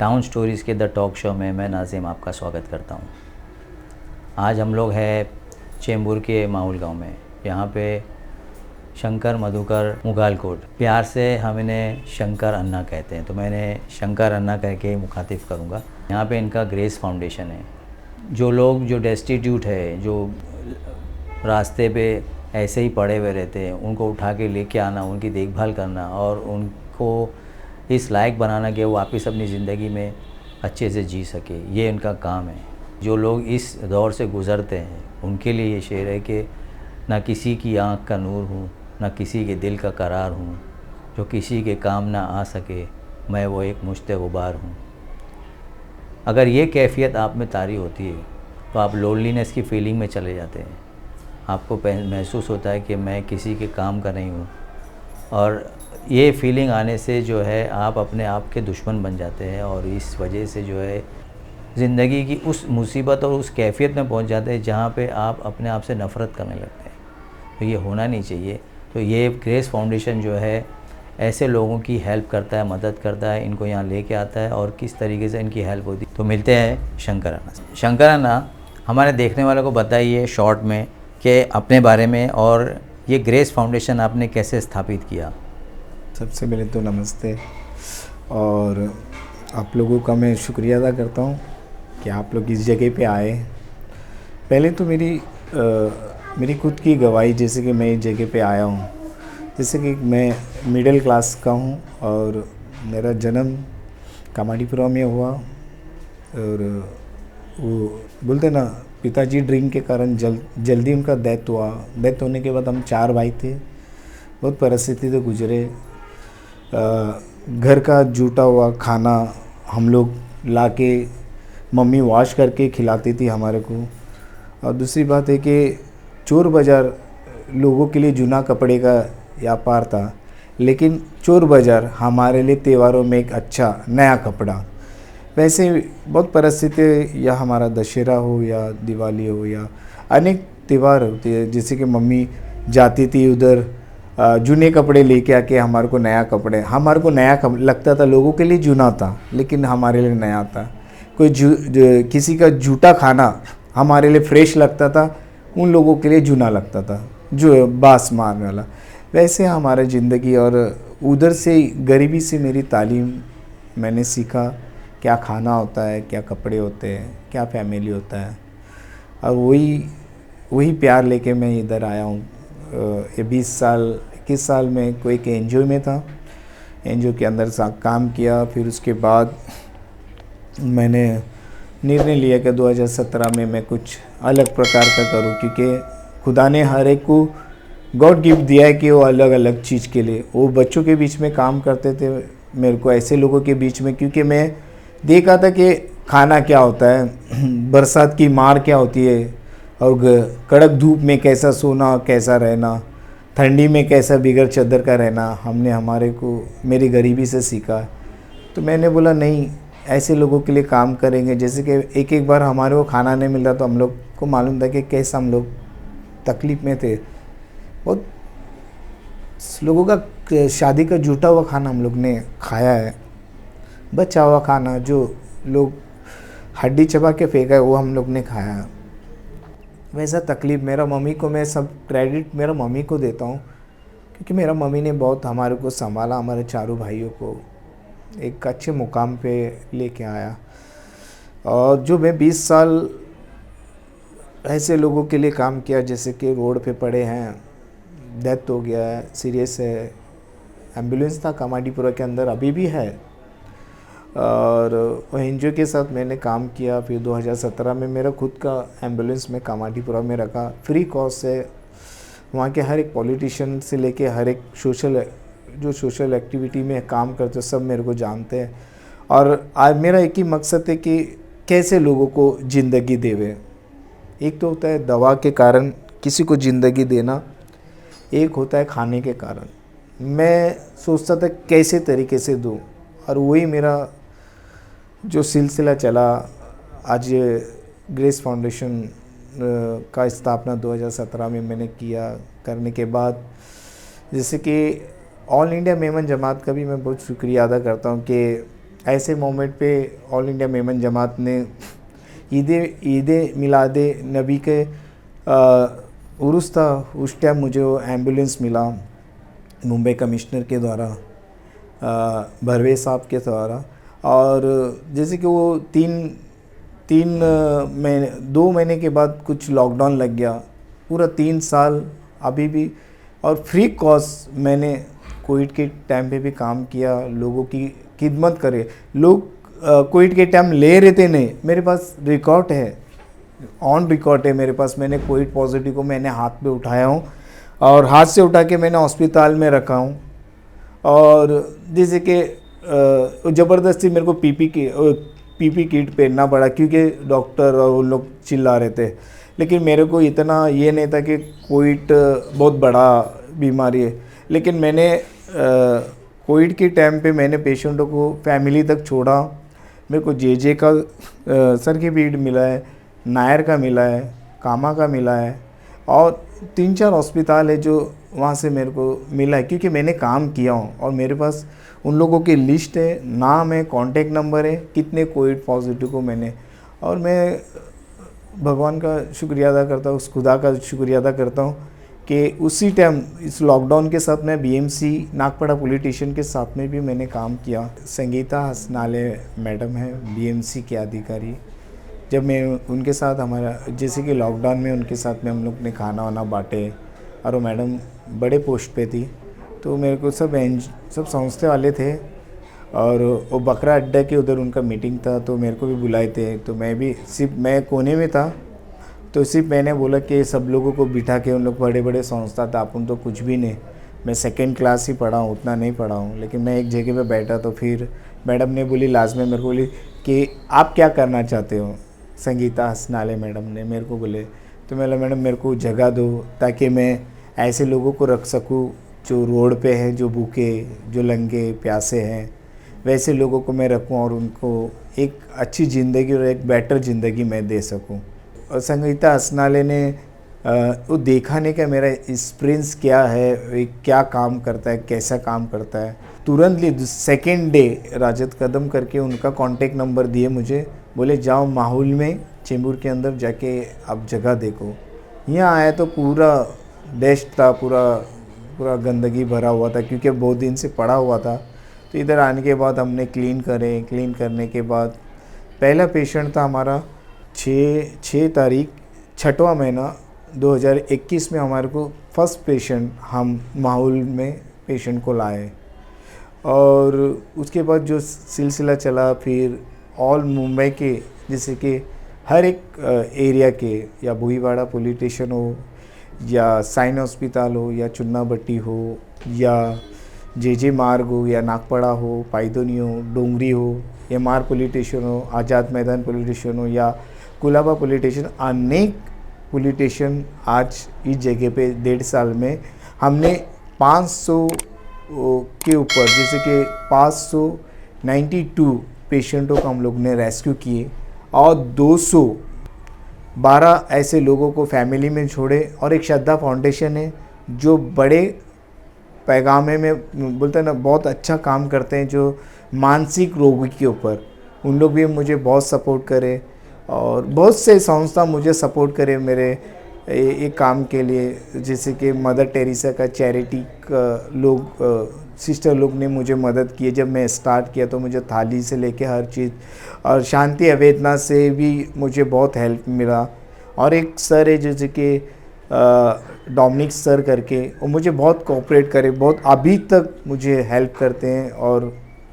Town stories के the talk show में मैं नाज़िम आपका स्वागत करता हूँ। आज हम लोग हैं चेंबूर के माहौल गांव में। यहाँ पे शंकर मधुकर मुगालकोट, प्यार से हम इन्हें शंकर अन्ना कहते हैं, तो मैं इन्हें शंकर अन्ना कह के मुखातिब करूँगा। यहाँ पे इनका ग्रेस फाउंडेशन है। जो लोग जो डेस्टिट्यूट है, जो रास्ते पे ऐसे ही पड़े हुए रहते हैं, उनको उठा के लेके आना, उनकी देखभाल करना और उनको इस लायक बनाना कि वो वापस अपनी ज़िंदगी में अच्छे से जी सके, ये उनका काम है। जो लोग इस दौर से गुज़रते हैं उनके लिए ये शेर है कि ना किसी की आँख का नूर हूँ, ना किसी के दिल का करार हूँ, जो किसी के काम ना आ सके मैं वो एक मुश्ते गुबार हूँ। अगर ये कैफ़ियत आप में तारी होती है तो आप लोनलीनेस की फीलिंग में चले जाते हैं। आपको महसूस होता है कि मैं किसी के काम का नहीं हूँ, और ये फीलिंग आने से जो है आप अपने आप के दुश्मन बन जाते हैं और इस वजह से जो है ज़िंदगी की उस मुसीबत और उस कैफ़ियत में पहुंच जाते हैं जहां पे आप अपने आप से नफ़रत करने लगते हैं। तो ये होना नहीं चाहिए। तो ये ग्रेस फाउंडेशन जो है ऐसे लोगों की हेल्प करता है, मदद करता है, इनको यहाँ लेके आता है और किस तरीके से इनकी हेल्प होती है। तो मिलते हैं शंकर अन्ना से। शंकर अन्ना, हमारे देखने वालों को बताइए शॉर्ट में कि अपने बारे में और ये ग्रेस फाउंडेशन आपने कैसे स्थापित किया। सबसे पहले तो नमस्ते, और आप लोगों का मैं शुक्रिया अदा करता हूँ कि आप लोग इस जगह पे आए। पहले तो मेरी खुद की गवाही, जैसे कि मैं इस जगह पे आया हूँ, जैसे कि मैं मिडिल क्लास का हूँ और मेरा जन्म कामाडीपुरा में हुआ। और वो बोलते ना, पिताजी ड्रिंक के कारण जल्दी उनका डेथ हुआ। डेथ होने के बाद हम 4 भाई थे। बहुत परिस्थिति से गुजरे। घर का जूटा हुआ खाना हम लोग लाके मम्मी वॉश करके खिलाती थी हमारे को। और दूसरी बात है कि चोर बाज़ार लोगों के लिए जूना कपड़े का व्यापार था, लेकिन चोर बाज़ार हमारे लिए त्योहारों में एक अच्छा नया कपड़ा। वैसे बहुत परिस्थिति, या हमारा दशहरा हो या दिवाली हो या अनेक त्यौहार होते हैं, जैसे कि मम्मी जाती थी उधर जूने कपड़े लेके आके हमारे को नया कपड़े, हमारे को नया लगता था, लोगों के लिए जूना था लेकिन हमारे लिए नया था। कोई किसी का जूता खाना हमारे लिए फ्रेश लगता था, उन लोगों के लिए जूना लगता था, जो बास मारने वाला। वैसे हमारी ज़िंदगी, और उधर से गरीबी से मेरी तालीम मैंने सीखा, क्या खाना होता है, क्या कपड़े होते हैं, क्या फैमिली होता है। और वही प्यार लेके मैं इधर आया हूँ। ये 21 साल में कोई एक एनजीओ में था, एनजीओ के अंदर काम किया। फिर उसके बाद मैंने निर्णय लिया कि 2017 में मैं कुछ अलग प्रकार का करूं, क्योंकि खुदा ने हर एक को गॉड गिफ्ट दिया है कि वो अलग अलग चीज़ के लिए। वो बच्चों के बीच में काम करते थे, मेरे को ऐसे लोगों के बीच में, क्योंकि मैं देखा था कि खाना क्या होता है, बरसात की मार क्या होती है, और कड़क धूप में कैसा सोना, कैसा रहना, ठंडी में कैसा बिगर चादर का रहना, हमने हमारे को मेरी गरीबी से सीखा। तो मैंने बोला नहीं, ऐसे लोगों के लिए काम करेंगे। जैसे कि एक बार हमारे को खाना नहीं मिल रहा, तो हम लोग को मालूम था कि कैसा हम लोग तकलीफ़ में थे। बहुत लोगों का शादी का जूटा हुआ खाना हम लोग ने खाया है, बचा हुआ खाना जो लोग हड्डी चबा के फेंका है, वो हम लोग ने खाया। वैसा तकलीफ़ मेरा मम्मी को, मैं सब क्रेडिट मेरा मम्मी को देता हूँ, क्योंकि मेरा मम्मी ने बहुत हमारे को संभाला, हमारे चारों भाइयों को एक अच्छे मुकाम पे लेके आया। और जो मैं 20 साल ऐसे लोगों के लिए काम किया, जैसे कि रोड पे पड़े हैं, डेथ हो गया है, सीरियस है, एम्बुलेंस था कामाडीपुरा के अंदर, अभी भी है। और एनजीओ के साथ मैंने काम किया। फिर 2017 में मेरा खुद का एम्बुलेंस में कामाडीपुरा में रखा, फ्री कॉस्ट से। वहाँ के हर एक पॉलिटिशियन से लेके हर एक सोशल एक्टिविटी में काम करते सब मेरे को जानते हैं। और आज मेरा एक ही मकसद है कि कैसे लोगों को ज़िंदगी देवे। एक तो होता है दवा के कारण किसी को ज़िंदगी देना, एक होता है खाने के कारण। मैं सोचता था कैसे तरीके से दूँ, और वही मेरा जो सिलसिला चला। आज ग्रेस फाउंडेशन का स्थापना 2017 में मैंने किया। करने के बाद जैसे कि ऑल इंडिया मेमन जमात का भी मैं बहुत शुक्रिया अदा करता हूँ कि ऐसे मोमेंट पे ऑल इंडिया मेमन जमात ने ईद मिलाद नबी के उर्स था, उस टाइम मुझे वो एम्बुलेंस मिला मुंबई कमिश्नर के द्वारा, भरवे साहब के द्वारा। और जैसे कि वो तीन महीने 2 महीने के बाद कुछ लॉकडाउन लग गया, पूरा 3 साल अभी भी। और फ्री कॉस्ट मैंने कोविड के टाइम पे भी काम किया, लोगों की खिदमत करे। लोग कोविड के टाइम ले रहे थे, नहीं, मेरे पास रिकॉर्ड है, ऑन रिकॉर्ड है मेरे पास। मैंने कोविड पॉजिटिव को मैंने हाथ पे उठाया हूँ और हाथ से उठा के मैंने हॉस्पिटल में रखा हूँ। और जैसे कि ज़बरदस्ती मेरे को पीपी किट पहनना पड़ा क्योंकि डॉक्टर और उन लोग चिल्ला रहे थे, लेकिन मेरे को इतना ये नहीं था कि कोविड बहुत बड़ा बीमारी है। लेकिन मैंने कोविड के टाइम पे मैंने पेशेंटों को फैमिली तक छोड़ा। मेरे को जे का सर्टिफिकेट मिला है, नायर का मिला है, कामा का मिला है, और 3-4 हॉस्पिटल है जो वहाँ से मेरे को मिला है क्योंकि मैंने काम किया हूँ। और मेरे पास उन लोगों की लिस्ट है, नाम है, कॉन्टेक्ट नंबर है, कितने कोविड पॉजिटिव को मैंने। और मैं भगवान का शुक्रिया अदा करता हूँ, उस खुदा का शुक्रिया अदा करता हूँ कि उसी टाइम इस लॉकडाउन के साथ मैं बीएमसी नागपड़ा पुलिस स्टेशन के साथ में भी मैंने काम किया। संगीता हसनाले मैडम है बीएमसी के अधिकारी। जब मैं उनके साथ हमारा जैसे कि लॉकडाउन में उनके साथ में हम लोग ने खाना वाना बांटे, और वो मैडम बड़े पोस्ट पे थी, तो मेरे को सब संस्थे वाले थे। और वो बकरा अड्डा के उधर उनका मीटिंग था, तो मेरे को भी बुलाए थे। तो मैं भी मैं कोने में था, तो सिर्फ मैंने बोला कि सब लोगों को बिठा के, उन लोग बड़े बड़े संस्था था, अपन तो कुछ भी नहीं, मैं 2nd क्लास ही पढ़ा हूँ, उतना नहीं पढ़ा हूँ, लेकिन मैं एक जगह पे बैठा। तो फिर मैडम ने बोली, लास्ट में मेरे को बोली कि आप क्या करना चाहते हो। संगीता हसनाले मैडम ने मेरे को बोले, तो मैं बोला मैडम मेरे को जगह दो ताकि मैं ऐसे लोगों को रख सकूँ जो रोड पे हैं, जो भूखे, जो नंगे प्यासे हैं, वैसे लोगों को मैं रखूँ और उनको एक अच्छी ज़िंदगी और एक बेटर ज़िंदगी मैं दे सकूँ। और संगीता हसनाले ने वो दिखाने का मेरा एक्सपीरियंस क्या है, क्या काम करता है, कैसा काम करता है। तुरंत 2nd डे राजद कदम करके उनका कॉन्टेक्ट नंबर दिए मुझे, बोले जाओ माहौल में चेंबूर के अंदर जाके आप जगह देखो। यहाँ आया तो पूरा डस्ट था, पूरा गंदगी भरा हुआ था क्योंकि बहुत दिन से पड़ा हुआ था। तो इधर आने के बाद हमने क्लीन करने के बाद पहला पेशेंट था हमारा 6 तारीख 6वां महीना 2021 में हमारे को फर्स्ट पेशेंट हम माहौल में पेशेंट को लाए। और उसके बाद जो सिलसिला चला, फिर ऑल मुंबई के जैसे कि हर एक एरिया के, या भूईवाड़ा पुलिस स्टेशन हो, या साइन हॉस्पिटल हो, या चुन्नाभट्टी हो, या जे मार्ग हो, या नागपड़ा हो, पाइदोनी हो, डोंगरी हो, या मार पुलिस स्टेशन हो, आज़ाद मैदान पुलिस स्टेशन हो, या कुलाबा पुलिस स्टेशन, अनेक पुलिस स्टेशन आज इस जगह पे 1.5 साल में हमने 500 के ऊपर, जैसे कि 592 पेशेंटों को हम लोग ने रेस्क्यू किए और 212 ऐसे लोगों को फैमिली में छोड़े। और एक श्रद्धा फाउंडेशन है जो बड़े पैगामे में बोलते हैं ना, बहुत अच्छा काम करते हैं जो मानसिक रोगी के ऊपर, उन लोग भी मुझे बहुत सपोर्ट करे। और बहुत से संस्था मुझे सपोर्ट करे मेरे एक काम के लिए, जैसे कि मदर टेरेसा का चैरिटी का लोग सिस्टर लोग ने मुझे मदद की। जब मैं स्टार्ट किया तो मुझे थाली से लेके हर चीज़, और शांति अवेदना से भी मुझे बहुत हेल्प मिला। और एक सर है जैसे कि डोमिनिक सर करके, वो मुझे बहुत कोऑपरेट करे, बहुत अभी तक मुझे हेल्प करते हैं। और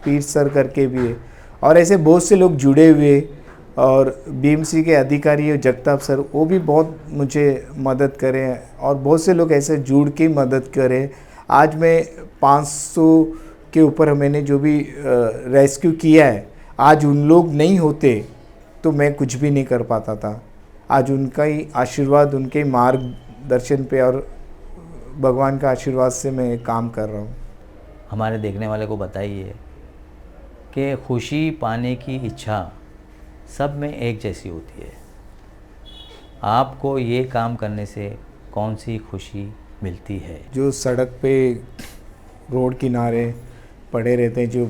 पीर सर करके भी है, और ऐसे बहुत से लोग जुड़े हुए। और बीएमसी के अधिकारी जगताप सर, वो भी बहुत मुझे मदद करें, और बहुत से लोग ऐसे जुड़ के मदद करें। आज मैं 500 के ऊपर मैंने जो भी रेस्क्यू किया है, आज उन लोग नहीं होते तो मैं कुछ भी नहीं कर पाता था। आज उनका ही आशीर्वाद, उनके ही मार्गदर्शन पे और भगवान का आशीर्वाद से मैं काम कर रहा हूँ। हमारे देखने वाले को बताइए कि खुशी पाने की इच्छा सब में एक जैसी होती है। आपको ये काम करने से कौन सी खुशी मिलती है? जो सड़क पे रोड किनारे पड़े रहते हैं, जो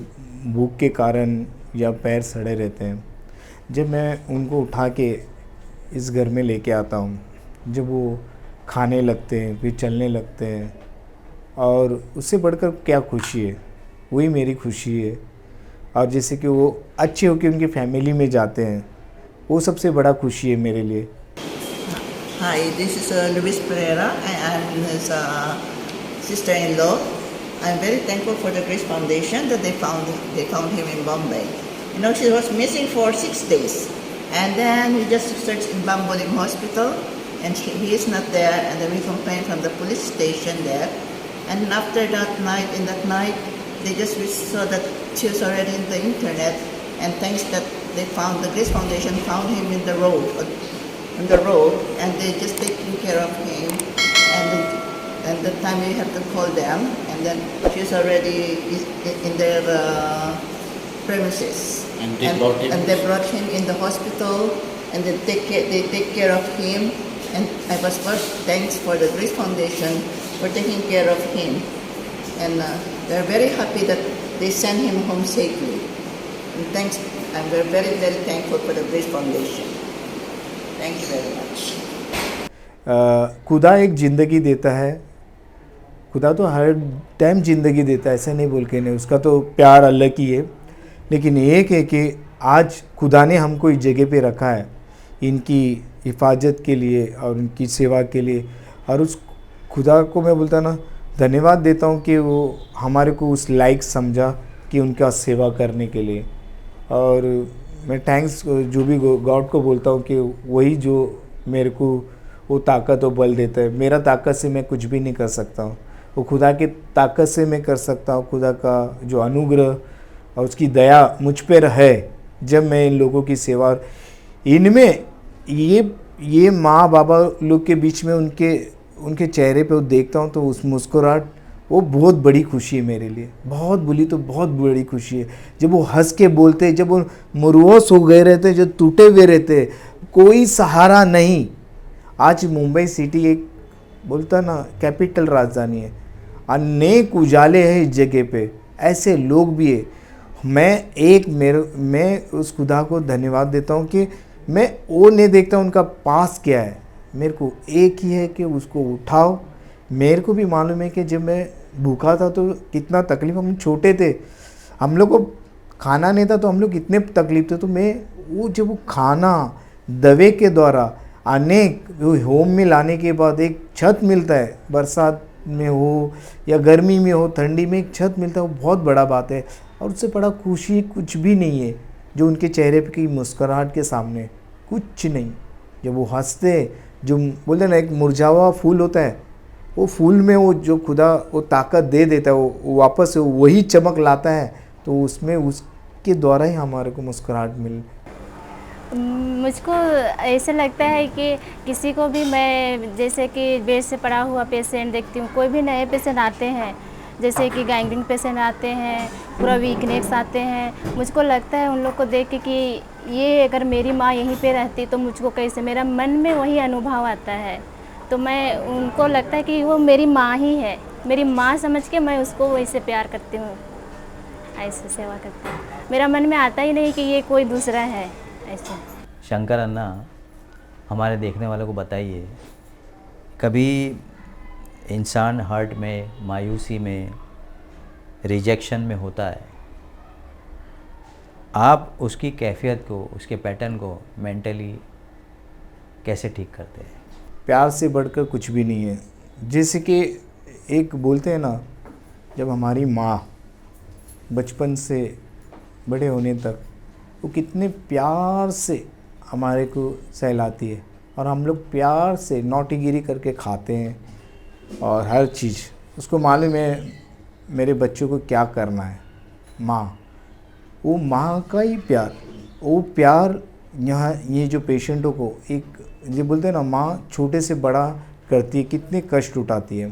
भूख के कारण या पैर सड़े रहते हैं, जब मैं उनको उठा के इस घर में लेके आता हूँ, जब वो खाने लगते हैं, फिर चलने लगते हैं, और उससे बढ़कर क्या खुशी है, वही मेरी खुशी है। और जैसे कि वो अच्छे होकर उनकी फैमिली में जाते हैं, वो सबसे बड़ा खुशी है मेरे लिए। Hi, this is Luis Pereira. I am his sister-in-law. I'm very thankful for the Grace Foundation that they found him in Bombay. You know, she was missing for 6 days, and then we just searched in Bambolim Hospital, and he is not there. And then we complained from the police station there. And after that night, they just saw that she was already in the internet. And thanks that they found the Grace Foundation found him in the road, and they just taking care of him. And the time we have to call them, and then she's already in their premises. And they brought him in the hospital, and they take care of him. And I was first thanks for the Grace Foundation for taking care of him. And they're very happy that they sent him home safely. And thanks, I'm very, very thankful for the Grace Foundation. Thank you very much. खुदा एक ज़िंदगी देता है, खुदा तो हर time ज़िंदगी देता है, ऐसा नहीं बोल के नहीं, उसका तो प्यार अलग ही है। लेकिन एक है कि आज खुदा ने हमको इस जगह पे रखा है इनकी हिफाजत के लिए और उनकी सेवा के लिए, और उस खुदा को मैं बोलता ना धन्यवाद देता हूँ कि वो हमारे को उस लायक समझा कि उनका सेवा करने के लिए। और मैं थैंक्स जो भी गॉड को बोलता हूँ कि वही जो मेरे को वो ताकत और बल देता है। मेरा ताकत से मैं कुछ भी नहीं कर सकता हूँ, वो खुदा की ताकत से मैं कर सकता हूँ। खुदा का जो अनुग्रह और उसकी दया मुझ पर है, जब मैं इन लोगों की सेवा इनमें ये माँ बाबा लोग के बीच में उनके चेहरे पे वो देखता हूँ, तो उस मुस्कुराहट वो बहुत बड़ी खुशी है मेरे लिए, बहुत बोली तो बहुत बड़ी खुशी है। जब वो हंस के बोलते, जब वो मरूस हो गए रहते, जो टूटे हुए रहते, कोई सहारा नहीं। आज मुंबई सिटी एक बोलता ना कैपिटल राजधानी है, अनेक उजाले हैं इस जगह पे, ऐसे लोग भी है। मैं उस खुदा को धन्यवाद देता हूँ कि मैं वो नहीं देखता उनका पास क्या है, मेरे को एक ही है कि उसको उठाओ। मेरे को भी मालूम है कि जब मैं भूखा था तो कितना तकलीफ़, हम छोटे थे, हम लोग को खाना नहीं था तो हम लोग कितने तकलीफ थे। तो मैं वो जब वो खाना दवे के द्वारा अनेक होम में लाने के बाद एक छत मिलता है, बरसात में हो या गर्मी में हो, ठंडी में एक छत मिलता है, वो बहुत बड़ा बात है। और उससे बड़ा खुशी कुछ भी नहीं है जो उनके चेहरे पे की मुस्कुराहट के सामने, कुछ नहीं। जब वो हंसते, जो बोलते ना एक मुरझावा फूल होता है, वो फूल में वो जो खुदा वो ताकत दे देता है, वो वापस वही चमक लाता है, तो उसमें उसके द्वारा ही हमारे को मुस्कुराहट मिल। मुझको ऐसा लगता है कि किसी को भी, मैं जैसे कि बेड से पड़ा हुआ पेशेंट देखती हूँ, कोई भी नए पेशेंट आते हैं, जैसे कि गैंग्रीन पेशेंट आते हैं, पूरा वीकनेस आते हैं, मुझको लगता है उन लोग को देख के कि ये अगर मेरी माँ यहीं पे रहती तो मुझको कैसे, मेरा मन में वही अनुभव आता है। तो मैं उनको लगता है कि वो मेरी माँ ही है, मेरी माँ समझ के मैं उसको वैसे प्यार करती हूँ, ऐसे सेवा करती हूँ। मेरा मन में आता ही नहीं कि ये कोई दूसरा है ऐसे। शंकर अन्ना, हमारे देखने वालों को बताइए, कभी इंसान हर्ट में, मायूसी में, रिजेक्शन में होता है, आप उसकी कैफियत को, उसके पैटर्न को मेंटली कैसे ठीक करते हैं? प्यार से बढ़कर कुछ भी नहीं है। जैसे कि एक बोलते हैं ना, जब हमारी माँ बचपन से बड़े होने तक वो कितने प्यार से हमारे को सहलाती है, और हम लोग प्यार से नौटीगिरी करके खाते हैं, और हर चीज़ उसको मालूम है मेरे बच्चों को क्या करना है। माँ, वो माँ का ही प्यार, वो प्यार यहाँ ये जो पेशेंटों को एक जो बोलते हैं ना, माँ छोटे से बड़ा करती है, कितने कष्ट उठाती है,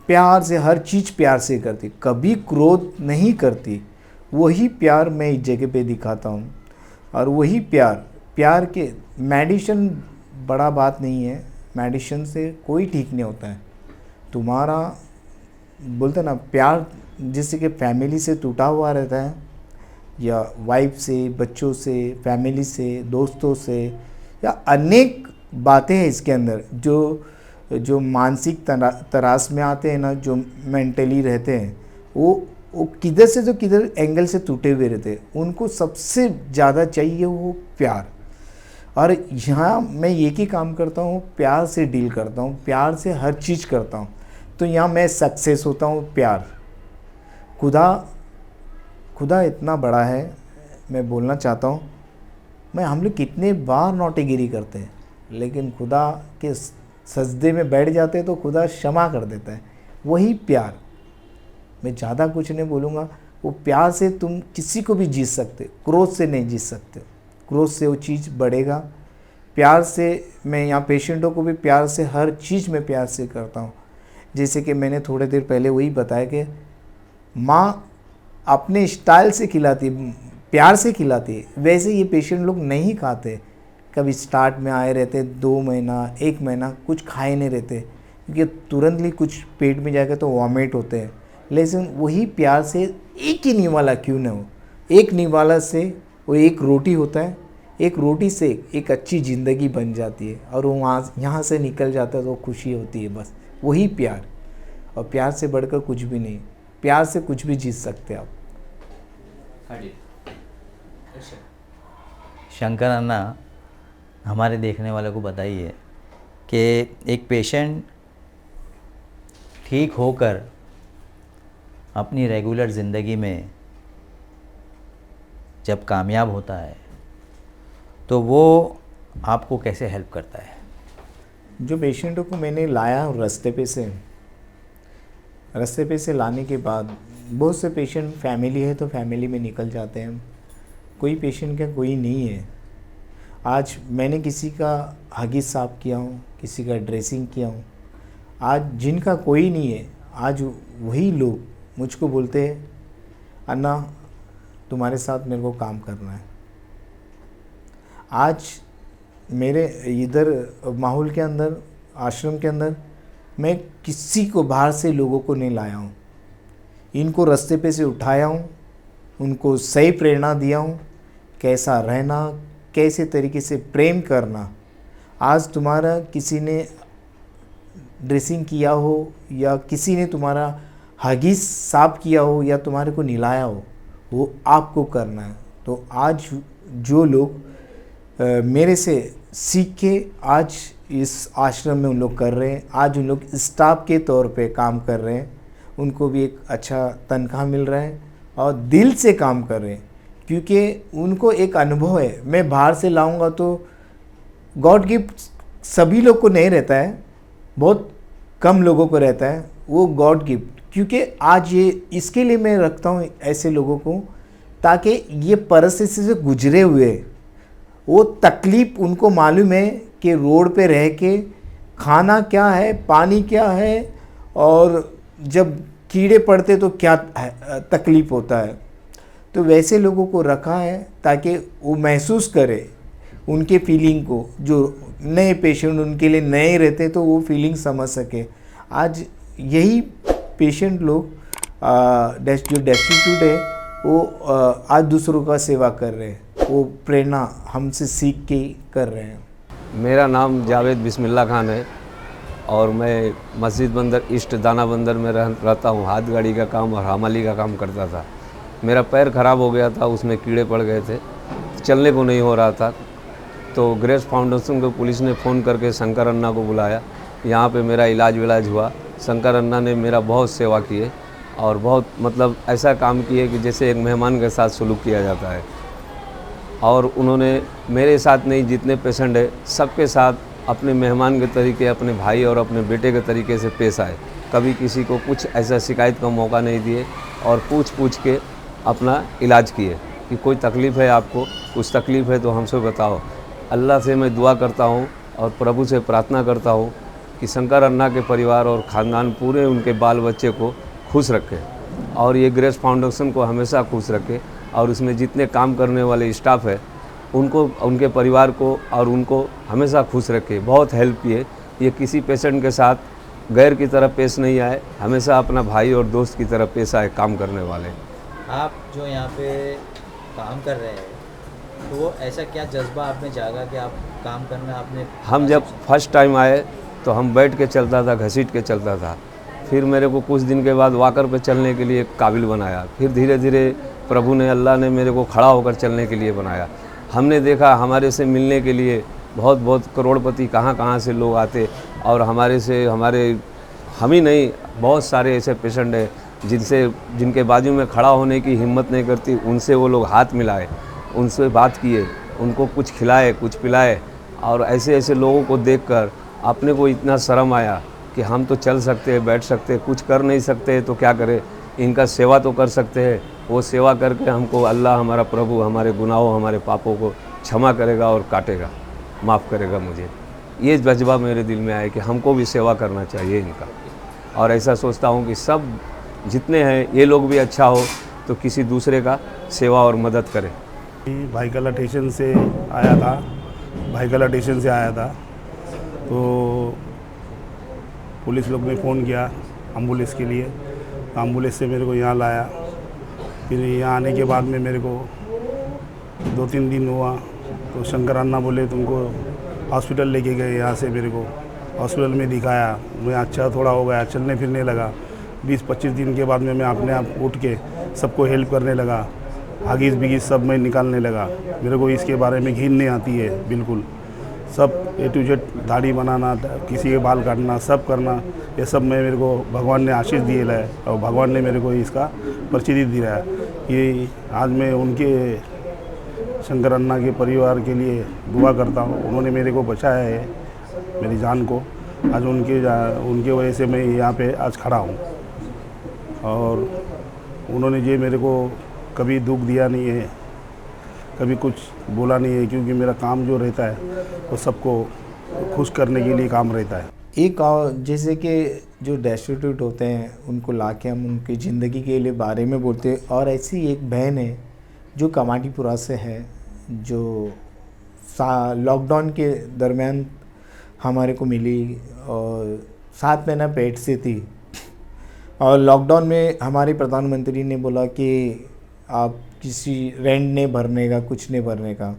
प्यार से हर चीज़ प्यार से करती, कभी क्रोध नहीं करती। वही प्यार मैं इस जगह पे दिखाता हूँ, और वही प्यार के मेडिसिन बड़ा बात नहीं है, मेडिसिन से कोई ठीक नहीं होता है। तुम्हारा बोलते ना प्यार जैसे कि फैमिली से टूटा हुआ रहता है, या वाइफ से, बच्चों से, फैमिली से, दोस्तों से, या अनेक बातें हैं इसके अंदर जो मानसिक तरास में आते हैं ना, जो मेंटली रहते हैं, वो किधर से जो किधर एंगल से टूटे हुए रहते हैं, उनको सबसे ज़्यादा चाहिए वो प्यार। और यहाँ मैं एक ही काम करता हूँ, प्यार से डील करता हूँ, प्यार से हर चीज़ करता हूँ, तो यहाँ मैं सक्सेस होता हूँ। प्यार, खुदा इतना बड़ा है, मैं बोलना चाहता हूँ। हम लोग कितने बार नौटेगिरी करते हैं, लेकिन खुदा के सजदे में बैठ जाते हैं तो खुदा क्षमा कर देता है। वही प्यार, मैं ज़्यादा कुछ नहीं बोलूँगा। वो प्यार से तुम किसी को भी जीत सकते, क्रोध से नहीं जीत सकते। क्रोध से वो चीज़ बढ़ेगा। प्यार से मैं यहाँ पेशेंटों को भी प्यार से, हर चीज़ में प्यार से करता हूँ। जैसे कि मैंने थोड़ी देर पहले वही बताया कि माँ अपने स्टाइल से खिलाती, प्यार से खिलाती है, वैसे ये पेशेंट लोग नहीं खाते। कभी स्टार्ट में आए रहते 2 महीना 1 महीना कुछ खाए नहीं रहते, क्योंकि तुरंत ही कुछ पेट में जाकर तो वॉमिट होते हैं। लेकिन वही प्यार से, एक ही निवाला क्यों न हो, एक निवाला से वो एक रोटी होता है, एक रोटी से एक अच्छी ज़िंदगी बन जाती है, और वो वहाँ यहाँ से निकल जाता है तो खुशी होती है। बस वही प्यार, और प्यार से बढ़कर कुछ भी नहीं। प्यार से कुछ भी जीत सकते आप। शंकर अन्ना, हमारे देखने वालों को बताइए कि एक पेशेंट ठीक होकर अपनी रेगुलर ज़िंदगी में जब कामयाब होता है तो वो आपको कैसे हेल्प करता है? जो पेशेंटों को मैंने लाया रास्ते पे से लाने के बाद, बहुत से पेशेंट फैमिली है तो फैमिली में निकल जाते हैं। कोई पेशेंट का कोई नहीं है। आज मैंने किसी का हगीज साफ किया हूँ, किसी का ड्रेसिंग किया हूँ। आज जिनका कोई नहीं है, आज वही लोग मुझको बोलते हैं, अन्ना तुम्हारे साथ मेरे को काम करना है। आज मेरे इधर माहौल के अंदर, आश्रम के अंदर, मैं किसी को बाहर से लोगों को नहीं लाया हूँ। इनको रास्ते पे से उठाया हूँ, उनको सही प्रेरणा दिया हूँ, कैसा रहना, कैसे तरीके से प्रेम करना। आज तुम्हारा किसी ने ड्रेसिंग किया हो, या किसी ने तुम्हारा हगीज साफ किया हो, या तुम्हारे को नहलाया हो, वो आपको करना है। तो आज जो लोग मेरे से सीख के आज इस आश्रम में उन लोग कर रहे हैं, आज उन लोग स्टाफ के तौर पे काम कर रहे हैं, उनको भी एक अच्छा तनख्वाह मिल रहा है और दिल से काम कर रहे हैं, क्योंकि उनको एक अनुभव है। मैं बाहर से लाऊंगा तो गॉड गिफ्ट सभी लोग को नहीं रहता है, बहुत कम लोगों को रहता है वो गॉड गिफ्ट। क्योंकि आज ये इसके लिए मैं रखता हूँ ऐसे लोगों को, ताकि ये परिस्थिति से गुजरे हुए, वो तकलीफ़ उनको मालूम है कि रोड पे रह के खाना क्या है, पानी क्या है, और जब कीड़े पड़ते तो क्या तकलीफ़ होता है। तो वैसे लोगों को रखा है ताकि वो महसूस करे उनके फीलिंग को। जो नए पेशेंट उनके लिए नए रहते तो वो फीलिंग समझ सके। आज यही पेशेंट लोग जो डेस्टिट्यूट है वो आज दूसरों का सेवा कर रहे हैं, वो प्रेरणा हमसे सीख के कर रहे हैं। मेरा नाम जावेद बिस्मिल्लाह खान है और मैं मस्जिद बंदर ईस्ट दाना बंदर में रहता हूँ। हाथ गाड़ी का काम और हमाली का काम करता था। मेरा पैर ख़राब हो गया था, उसमें कीड़े पड़ गए थे, चलने को नहीं हो रहा था। तो ग्रेस फाउंडेशन को पुलिस ने फ़ोन करके शंकर अन्ना को बुलाया। यहाँ पे मेरा इलाज हुआ। शंकर अन्ना ने मेरा बहुत सेवा किए और बहुत मतलब ऐसा काम किए कि जैसे एक मेहमान के साथ सलूक किया जाता है। और उन्होंने मेरे साथ नहीं, जितने पेशेंट है सबके साथ अपने मेहमान के तरीके, अपने भाई और अपने बेटे के तरीके से पेश आए। कभी किसी को कुछ ऐसा शिकायत का मौका नहीं दिए और पूछ के अपना इलाज किए कि कोई तकलीफ़ है आपको, कुछ तकलीफ़ है तो हमसे बताओ। अल्लाह से मैं दुआ करता हूँ और प्रभु से प्रार्थना करता हूँ कि शंकर अन्ना के परिवार और ख़ानदान पूरे उनके बाल बच्चे को खुश रखे और ये ग्रेस फाउंडेशन को हमेशा खुश रखे और उसमें जितने काम करने वाले स्टाफ है उनको, उनके परिवार को और उनको हमेशा खुश रखे। बहुत हेल्प किए। ये किसी पेशेंट के साथ गैर की तरह पेश नहीं आए, हमेशा अपना भाई और दोस्त की तरह पेश आए काम करने वाले। आप जो यहाँ पे काम कर रहे हैं, तो वो ऐसा क्या जज्बा आप में जागा कि आप काम करना आपने? हम जब फर्स्ट टाइम आए तो हम बैठ के चलता था, घसीट के चलता था। फिर मेरे को कुछ दिन के बाद वॉकर पे चलने के लिए काबिल बनाया। फिर धीरे धीरे प्रभु ने, अल्लाह ने मेरे को खड़ा होकर चलने के लिए बनाया। हमने देखा हमारे से मिलने के लिए बहुत बहुत करोड़पति कहाँ कहाँ से लोग आते, और हम ही नहीं, बहुत सारे ऐसे पेशेंट हैं जिनके बाजू में खड़ा होने की हिम्मत नहीं करती। उनसे वो लोग हाथ मिलाए, उनसे बात किए, उनको कुछ खिलाए, कुछ पिलाए। और ऐसे ऐसे लोगों को देखकर अपने को इतना शर्म आया कि हम तो चल सकते हैं, बैठ सकते हैं, कुछ कर नहीं सकते तो क्या करें, इनका सेवा तो कर सकते हैं। वो सेवा करके हमको अल्लाह, हमारा प्रभु, हमारे गुनाहों, हमारे पापों को क्षमा करेगा और काटेगा, माफ़ करेगा मुझे। ये जज्बा मेरे दिल में आया कि हमको भी सेवा करना चाहिए इनका। और ऐसा सोचता हूँ कि सब जितने हैं ये लोग भी अच्छा हो तो किसी दूसरे का सेवा और मदद करें। भाईकला स्टेशन से आया था, तो पुलिस लोग ने फ़ोन किया एम्बुलेंस के लिए। एम्बुलेंस से मेरे को यहाँ लाया। फिर यहाँ आने के बाद में मेरे को 2-3 दिन हुआ तो शंकर अन्ना बोले तुमको हॉस्पिटल लेके गए। यहाँ से मेरे को हॉस्पिटल में दिखाया, मैं अच्छा थोड़ा हो गया, चलने फिरने लगा। 20-25 दिन के बाद में मैं अपने आप उठ के सबको हेल्प करने लगा। हगीज़ बिगीज़ सब मैं निकालने लगा। मेरे को इसके बारे में घिन नहीं आती है बिल्कुल। सब A to Z, दाढ़ी बनाना, किसी के बाल काटना, सब करना, ये सब मेरे को भगवान ने आशीष दिए है और भगवान ने मेरे को इसका परिचित दिया है। ये आज मैं उनके शंकर अन्ना के परिवार के लिए दुआ करता हूँ। उन्होंने मेरे को बचाया है, मेरी जान को। आज उनके वजह से मैं यहाँ पे आज खड़ा हूँ। और उन्होंने ये मेरे को कभी दुख दिया नहीं है, कभी कुछ बोला नहीं है, क्योंकि मेरा काम जो रहता है वो सबको खुश करने के लिए काम रहता है। एक जैसे कि जो डेस्टिट्यूट होते हैं उनको लाके हम उनकी ज़िंदगी के लिए बारे में बोलते हैं। और ऐसी एक बहन है जो कमाटीपुरा से है, जो लॉकडाउन के दरमियान हमारे को मिली और 7 महीना पेट से थी। और लॉकडाउन में हमारे प्रधानमंत्री ने बोला कि आप किसी रेंट नहीं भरने का, कुछ नहीं भरने का।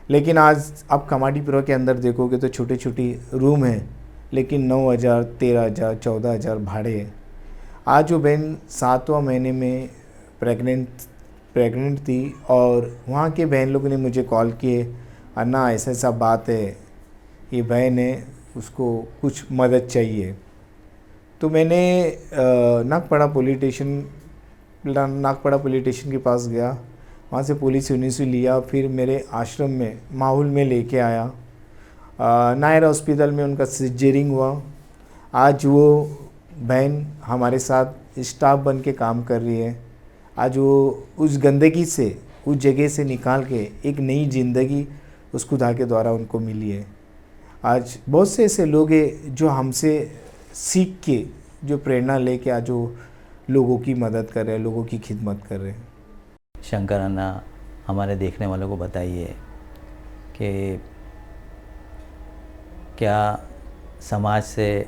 लेकिन आज आप कमाटीपुरा के अंदर देखोगे तो छोटे छोटी रूम है, लेकिन 9,000, 13,000, 14,000 भाड़े है। आज वो बहन 7वां महीने में प्रेग्नेंट थी और वहाँ के बहन लोगों ने मुझे कॉल किए, अन्ना ऐसा ऐसा बात है, ये बहन है, उसको कुछ मदद चाहिए। तो मैंने नागपड़ा पुलिस स्टेशन के पास गया, वहाँ से पुलिस यूनिवर्सिटी लिया, फिर मेरे आश्रम में माहौल में लेके आया। नायर हॉस्पिटल में उनका सिजेरिंग हुआ। आज वो बहन हमारे साथ स्टाफ बन के काम कर रही है। आज वो उस गंदगी से, उस जगह से निकाल के एक नई ज़िंदगी उस खुदा के द्वारा उनको मिली है। आज बहुत से ऐसे लोग हैं जो हमसे सीख के, जो प्रेरणा लेके आज वो लोगों की मदद कर रहे हैं, लोगों की खिदमत कर रहे हैं। शंकर अन्ना, हमारे देखने वालों को बताइए कि क्या समाज से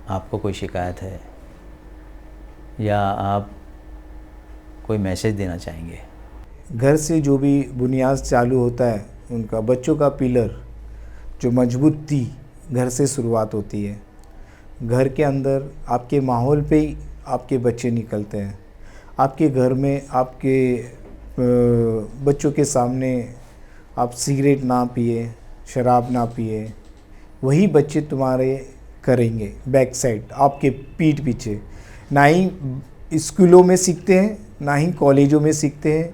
आपको कोई शिकायत है या आप कोई मैसेज देना चाहेंगे? घर से जो भी बुनियाद चालू होता है, उनका बच्चों का पिलर जो मजबूती घर से शुरुआत होती है। घर के अंदर आपके माहौल पे ही आपके बच्चे निकलते हैं। आपके घर में आपके बच्चों के सामने आप सिगरेट ना पिए, शराब ना पिए, वही बच्चे तुम्हारे करेंगे बैक साइड, आपके पीठ पीछे। ना ही स्कूलों में सीखते हैं, ना ही कॉलेजों में सीखते हैं,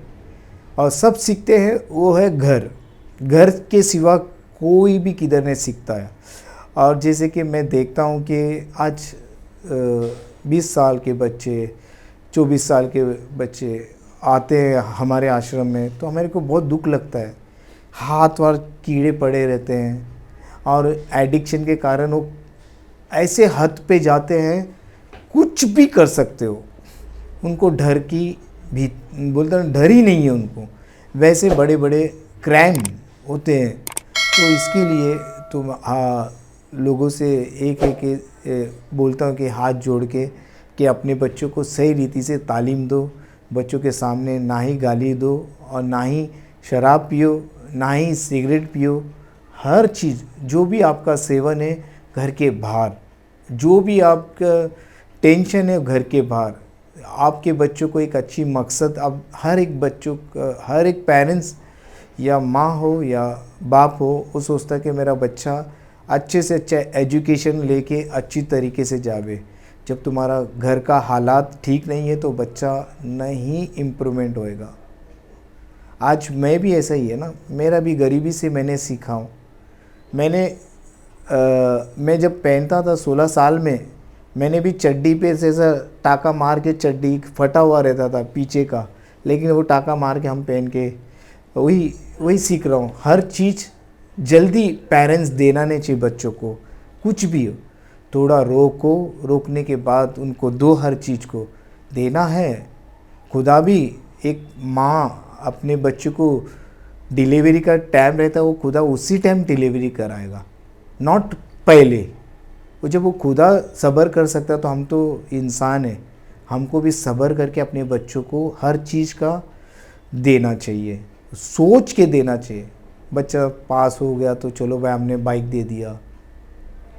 और सब सीखते हैं वो है घर के सिवा कोई भी किधर नहीं सीखता है। और जैसे कि मैं देखता हूँ कि आज 20 साल के बच्चे, 24 साल के बच्चे आते हैं हमारे आश्रम में, तो हमारे को बहुत दुख लगता है। हाथ वार कीड़े पड़े रहते हैं और एडिक्शन के कारण वो ऐसे हद पे जाते हैं, कुछ भी कर सकते हो। उनको डर की भी बोलते हैं, डर ही नहीं है उनको। वैसे बड़े बड़े क्राइम होते हैं। तो इसके लिए तो लोगों से एक बोलता हूँ कि हाथ जोड़ के कि अपने बच्चों को सही रीति से तालीम दो, बच्चों के सामने ना ही गाली दो और ना ही शराब पियो, ना ही सिगरेट पियो। हर चीज़ जो भी आपका सेवन है घर के बाहर, जो भी आपका टेंशन है घर के बाहर। आपके बच्चों को एक अच्छी मकसद, अब हर एक बच्चों का, हर एक पेरेंट्स या माँ हो या बाप हो, वो सोचता है कि मेरा बच्चा अच्छे से अच्छा एजुकेशन लेके अच्छी तरीके से जावे। जब तुम्हारा घर का हालात ठीक नहीं है तो बच्चा नहीं इम्प्रूवमेंट होएगा। आज मैं भी ऐसा ही है ना, मेरा भी गरीबी से मैंने सीखा हूँ। मैं जब पहनता था 16 साल में, मैंने भी चड्डी पे ऐसा टाका मार के, चड्डी फटा हुआ रहता था पीछे का, लेकिन वो टाका मार के हम पहन के वही सीख रहा हूँ। हर चीज़ जल्दी पेरेंट्स देना नहीं चाहिए बच्चों को, कुछ भी हो थोड़ा रोको, रोकने के बाद उनको दो, हर चीज़ को देना है। खुदा भी, एक माँ अपने बच्चों को डिलीवरी का टाइम रहता है, वो खुदा उसी टाइम डिलीवरी कराएगा, नॉट पहले। वो जब वो खुदा सब्र कर सकता है तो हम तो इंसान हैं, हमको भी सब्र करके अपने बच्चों को हर चीज़ का देना चाहिए, सोच के देना चाहिए। बच्चा पास हो गया तो चलो भाई हमने बाइक दे दिया,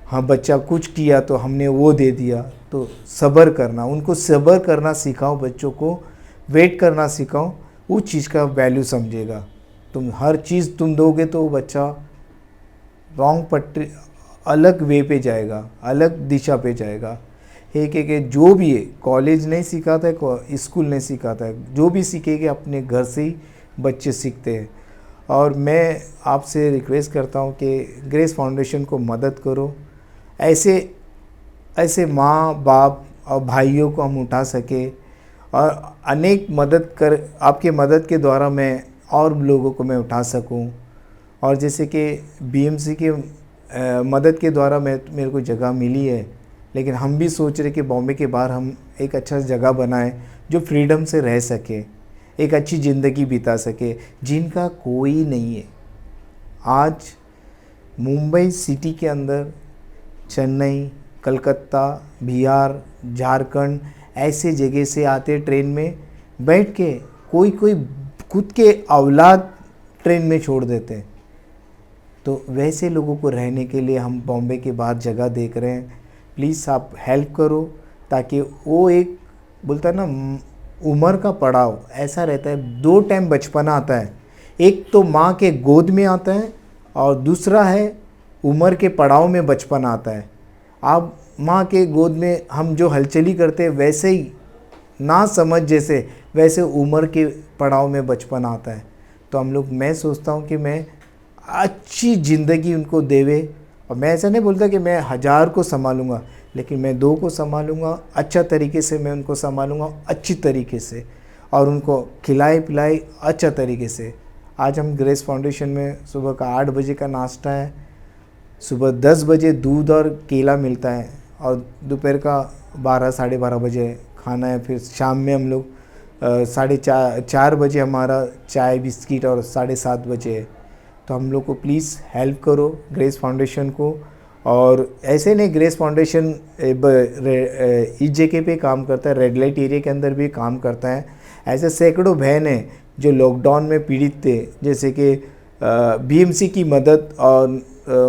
हाँ बच्चा कुछ किया तो हमने वो दे दिया। तो सब्र करना, उनको सब्र करना सिखाओ, बच्चों को वेट करना सिखाओ, उस चीज़ का वैल्यू समझेगा। तुम हर चीज़ तुम दोगे तो बच्चा रॉन्ग पट्टी, अलग वे पे जाएगा, अलग दिशा पे जाएगा। एक जो भी है, कॉलेज नहीं सिखाता है, स्कूल नहीं सिखाता है, जो भी सीखेंगे अपने घर से ही बच्चे सीखते हैं। और मैं आपसे रिक्वेस्ट करता हूँ कि ग्रेस फाउंडेशन को मदद करो, ऐसे माँ बाप और भाइयों को हम उठा सके और अनेक आपके मदद के द्वारा मैं और लोगों को मैं उठा सकूं। और जैसे कि बीएमसी के मदद के द्वारा मेरे को जगह मिली है, लेकिन हम भी सोच रहे कि बॉम्बे के बाहर हम एक अच्छा जगह बनाएं जो फ्रीडम से रह सके, एक अच्छी ज़िंदगी बिता सके, जिनका कोई नहीं है। आज मुंबई सिटी के अंदर, चेन्नई, कलकत्ता, बिहार, झारखंड ऐसे जगह से आते ट्रेन में बैठ के, कोई खुद के औलाद ट्रेन में छोड़ देते हैं। तो वैसे लोगों को रहने के लिए हम बॉम्बे के बाहर जगह देख रहे हैं। प्लीज़ आप हेल्प करो, ताकि वो एक बोलता है ना, उम्र का पड़ाव ऐसा रहता है, 2 टाइम बचपना आता है। एक तो माँ के गोद में आता है और दूसरा है उम्र के पड़ाव में बचपना आता है। आप माँ के गोद में हम जो हलचली करते हैं वैसे ही ना समझ जैसे, वैसे उम्र के पड़ाव में बचपन आता है। तो हम लोग, मैं सोचता हूँ कि मैं अच्छी ज़िंदगी उनको देवे। और मैं ऐसा नहीं बोलता कि मैं 1000 को संभालूंगा, लेकिन मैं 2 को संभालूंगा, अच्छा तरीके से मैं उनको संभालूंगा, अच्छी तरीके से, और उनको खिलाए पिलाए अच्छा तरीके से। आज हम ग्रेस फाउंडेशन में सुबह का 8 बजे का नाश्ता है, सुबह 10 बजे दूध और केला मिलता है, और दोपहर का 12 साढ़े 12 बजे खाना है। फिर शाम में हम लोग 4:30 बजे हमारा चाय बिस्किट, और 7:30 बजे है। तो हम लोग को प्लीज़ हेल्प करो ग्रेस फाउंडेशन को। और ऐसे नहीं, ग्रेस फाउंडेशन इस जगह पे काम करता है, रेड लाइट एरिया के अंदर भी काम करता है। ऐसे सैकड़ों बहन हैं जो लॉकडाउन में पीड़ित थे, जैसे कि बीएमसी की मदद और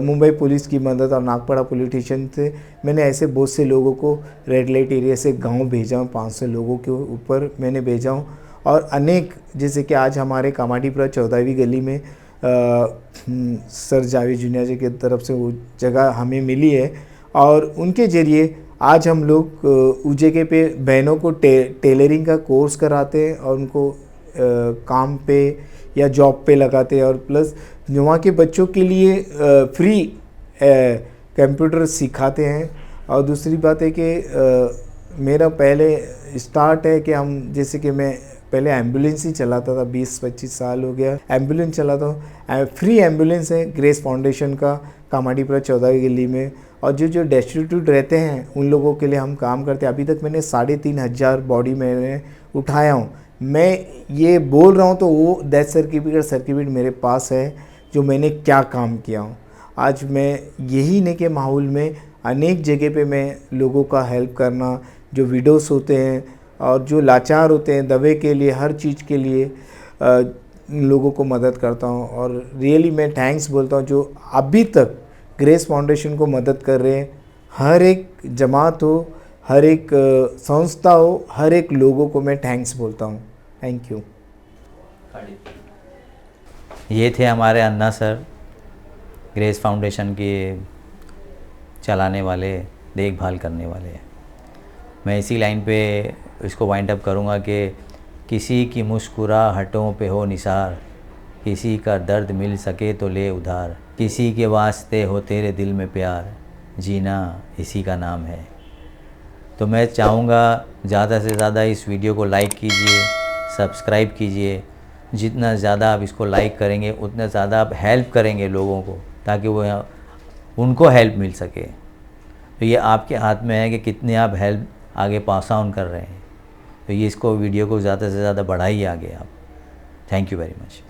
मुंबई पुलिस की मदद और नागपाड़ा पुलिस स्टेशन से मैंने ऐसे बहुत से लोगों को रेड लाइट एरिया से गांव भेजा हूँ। 500 लोगों के ऊपर मैंने भेजा हूँ। और अनेक, जैसे कि आज हमारे कामाडीपुरा 14वीं गली में सर जावेद जूनिया जी की तरफ से वो जगह हमें मिली है, और उनके ज़रिए आज हम लोग उस जगह पे बहनों को टेलरिंग का कोर्स कराते हैं और उनको काम पे या जॉब पे लगाते हैं। और प्लस वहाँ के बच्चों के लिए फ्री कंप्यूटर सिखाते हैं। और दूसरी बात है कि मेरा पहले स्टार्ट है कि हम, जैसे कि मैं पहले एम्बुलेंस ही चलाता था, 20-25 साल हो गया एम्बुलेंस चलाता हूँ। फ्री एम्बुलेंस है ग्रेस फाउंडेशन का कामाडीपुरा 14वीं गली में। और जो डेस्टिट्यूट रहते हैं उन लोगों के लिए हम काम करते हैं। अभी तक मैंने 3500 बॉडी मैंने उठाया हूँ। मैं ये बोल रहा हूँ तो वो डेथ सर्टिफिकेट मेरे पास है, जो मैंने क्या काम किया हूँ। आज मैं यही नहीं के माहौल में अनेक जगह पे मैं लोगों का हेल्प करना, जो विडोस होते हैं और जो लाचार होते हैं दवे के लिए, हर चीज़ के लिए लोगों को मदद करता हूँ। और रियली मैं थैंक्स बोलता हूँ जो अभी तक ग्रेस फाउंडेशन को मदद कर रहे हैं। हर एक जमात हो, हर एक संस्था हो, हर एक लोगों को मैं थैंक्स बोलता हूँ। Thank you. ये थे हमारे अन्ना सर, ग्रेस फाउंडेशन के चलाने वाले, देखभाल करने वाले। मैं इसी लाइन पे इसको वाइंड अप करूँगा कि किसी की मुस्कुराहटों पे हो निसार, किसी का दर्द मिल सके तो ले उधार, किसी के वास्ते हो तेरे दिल में प्यार, जीना इसी का नाम है। तो मैं चाहूँगा ज़्यादा से ज़्यादा इस वीडियो को लाइक कीजिए, सब्सक्राइब कीजिए। जितना ज़्यादा आप इसको लाइक करेंगे उतना ज़्यादा आप हेल्प करेंगे लोगों को, ताकि वो उनको हेल्प मिल सके। तो ये आपके हाथ में है कि कितने आप हेल्प आगे पास ऑन कर रहे हैं। तो ये इसको वीडियो को ज़्यादा से ज़्यादा बढ़ाइए आगे आप। Thank you very much.